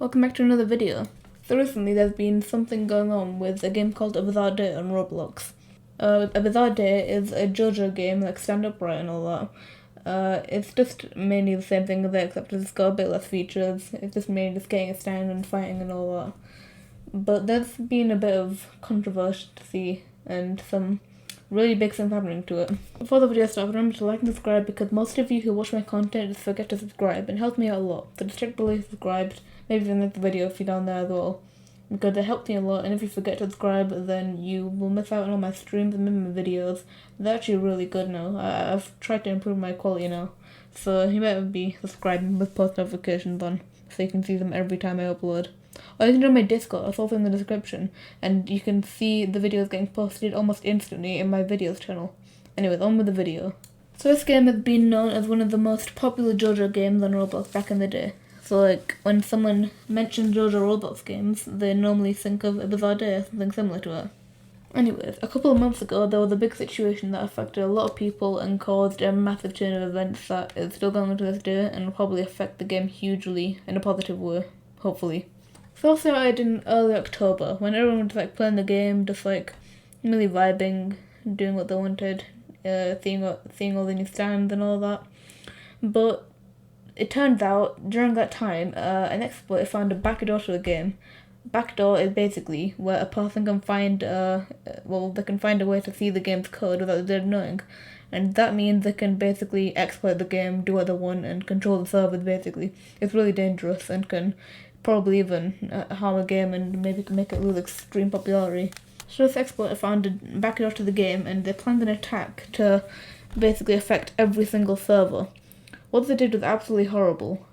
Welcome back to another video. So recently there's been something going on with a game called A Bizarre Day on Roblox. A Bizarre Day is a JoJo game, like stand upright and all that. It's just mainly the same thing as it, except it's got a bit less features. It's just mainly just getting a stand and fighting and all that. But there's been a bit of controversy and some really big things happening to it. Before the video starts, remember to like and subscribe because most of you who watch my content just forget to subscribe and help me out a lot. So just check below subscribed, maybe even like the video if you're down there as well. Because it helped me a lot, and if you forget to subscribe, then you will miss out on all my streams and my videos. They're actually really good now. I've tried to improve my quality now. So you better be subscribing with post notifications on so you can see them every time I upload. Or you can join my Discord, it's also in the description, and you can see the videos getting posted almost instantly in my videos channel. Anyways, on with the video. So this game has been known as one of the most popular JoJo games on Roblox back in the day. So like, when someone mentions JoJo Roblox games, they normally think of A Bizarre Day or something similar to it. Anyways, a couple of months ago there was a big situation that affected a lot of people and caused a massive chain of events that is still going on to this day and will probably affect the game hugely in a positive way, hopefully. So it started in early October, when everyone was like playing the game, just like really vibing, doing what they wanted, seeing all the new stands and all that. But it turns out, during that time, an exploit found a backdoor to the game. Backdoor is basically where a person can find, they can find a way to see the game's code without them knowing. And that means they can basically exploit the game, do what they want, and control the servers, basically. It's really dangerous and can probably even harm a game and maybe make it lose extreme popularity. So this exploit found a backdoor to the game, and they planned an attack to basically affect every single server. What they did was absolutely horrible.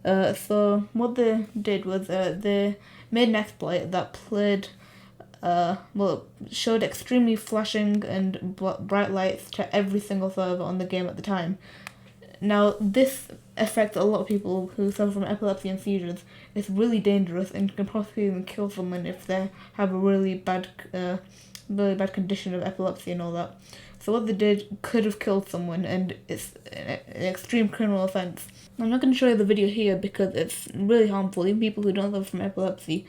So what they did was they made an exploit that played, showed extremely flashing and bright lights to every single server on the game at the time. Now, this affects a lot of people who suffer from epilepsy and seizures. It's really dangerous and can possibly even kill someone if they have a really bad condition of epilepsy and all that. So what they did could have killed someone, and it's an extreme criminal offence. I'm not going to show you the video here because it's really harmful. Even people who don't suffer from epilepsy,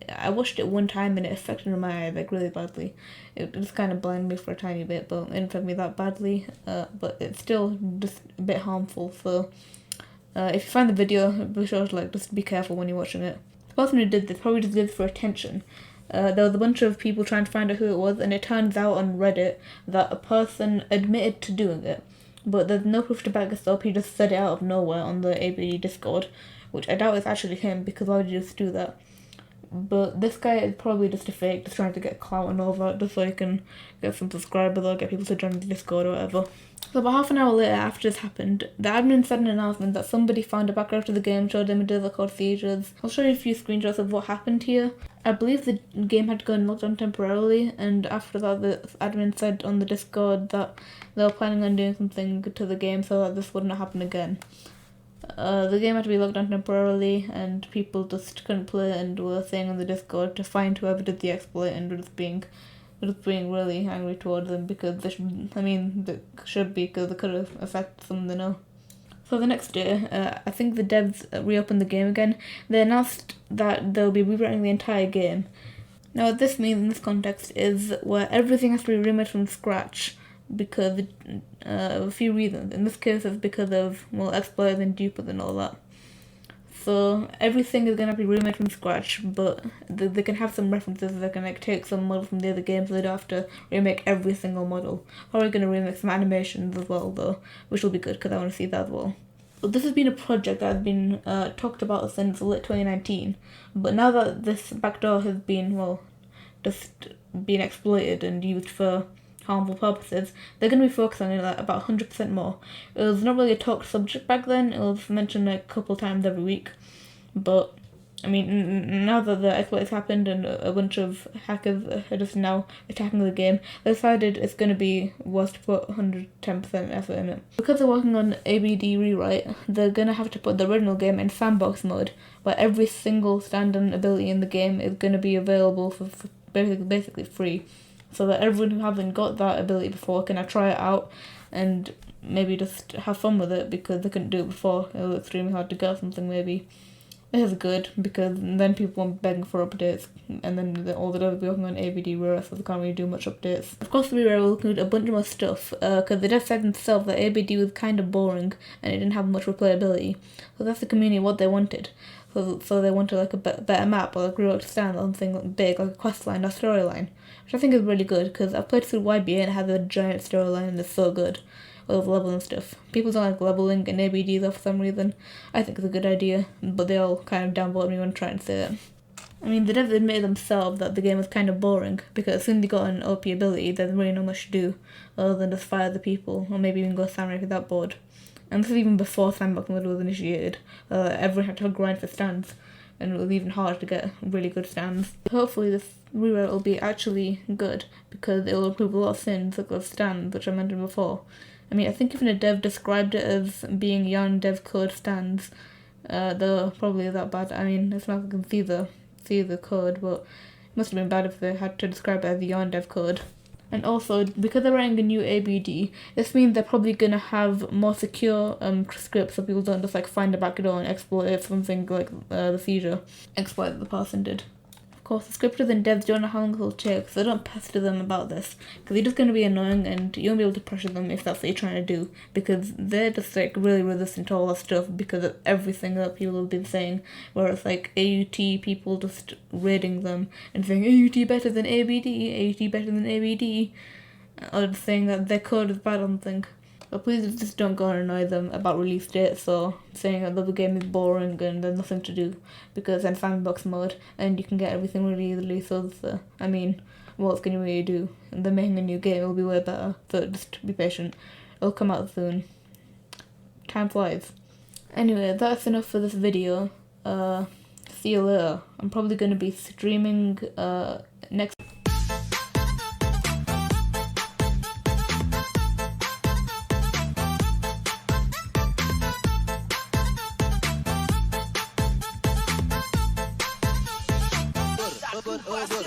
I watched it one time and it affected my eye like really badly. It just kind of blinded me for a tiny bit, but it didn't affect me that badly. But it's still just a bit harmful. So if you find the video, be sure to just be careful when you're watching it. The person who did this probably just did it for attention. There was a bunch of people trying to find out who it was, and it turns out on Reddit that a person admitted to doing it. But there's no proof to back this up, he just said it out of nowhere on the ABD Discord, which I doubt is actually him, because why would you just do that? But this guy is probably just a fake, just trying to get clout and all that, just so he can get some subscribers or get people to join the Discord or whatever. So about half an hour later after this happened, the admin said an announcement that somebody found a background to the game, showed images called seizures. I'll show you a few screenshots of what happened here. I believe the game had gone locked down temporarily, and after that the admin said on the Discord that they were planning on doing something to the game so that this wouldn't happen again. The game had to be locked down temporarily, and people just couldn't play and were saying on the Discord to find whoever did the exploit and were just being really angry towards them because they should be because they could have affected someone they know. So the next day, I think the devs reopened the game again. They announced that they'll be rewriting the entire game. Now what this means in this context is where everything has to be remade from scratch because of a few reasons. In this case it's because of exploits and dupes and all that. So everything is going to be remade from scratch, but they can have some references. They can take some models from the other games, so they don't have to remake every single model. Or we're going to remake some animations as well, though, which will be good because I want to see that as well. But this has been a project that has been talked about since late 2019. But now that this backdoor has been just being exploited and used for harmful purposes, they're going to be focused on it about 100% more. It was not really a talked subject back then, it was mentioned a couple times every week, but now that the exploit has happened and a bunch of hackers are just now attacking the game, they decided it's going to be worth to put 110% effort in it. Because they're working on ABD rewrite, they're going to have to put the original game in sandbox mode, where every single stand-in ability in the game is going to be available for basically free. So that everyone who hasn't got that ability before can now try it out and maybe just have fun with it because they couldn't do it before. It was extremely hard to get something maybe. It is good because then people won't begging for updates, and then all the devs will be working on ABD Rare, so they can't really do much updates. Of course, the Rare will include a bunch more stuff because the dev said themselves that ABD was kind of boring and it didn't have much replayability. So that's the community what they wanted. So they wanted like a better map or like real stand or something big like a quest line or storyline, which I think is really good because I've played through YBA and it has a giant storyline and it's so good. With leveling stuff. People don't like leveling in ABD though for some reason. I think it's a good idea, but they all kind of downvote me when trying to say it. I mean, the devs admitted themselves that the game was kind of boring because as soon as they got an OP ability, there's really not much to do other than just fire the people or maybe even go samurai if you're that bored. And this is even before Sandbox mode was initiated. Everyone had to grind for stands, and it was even harder to get really good stands. Hopefully this rewrite will be actually good because it will improve a lot of things like those stands which I mentioned before. I mean, I think even a dev described it as being yarn dev code stands. They're probably that bad. I mean, it's not like I can see the code, but it must have been bad if they had to describe it as yarn dev code. And also, because they're writing a new ABD, this means they're probably gonna have more secure scripts so people don't just like find a backdoor and exploit it, something like the seizure exploit that the person did. Of course, the scripters and devs don't know how long it'll take, so don't pester them about this, because you're just going to be annoying and you won't be able to pressure them if that's what you're trying to do, because they're just like really resistant to all that stuff because of everything that people have been saying, where it's like AUT people just raiding them and saying AUT better than ABD, AUT better than ABD, or just saying that their code is bad or something. But please just don't go and annoy them about release dates or saying that the game is boring and there's nothing to do because I'm sandbox mode and you can get everything really easily. So, I mean, what can you really do? And they're making a new game, it'll be way better. So just be patient. It'll come out soon. Time flies. Anyway, that's enough for this video. See you later. I'm probably going to be streaming next. Good.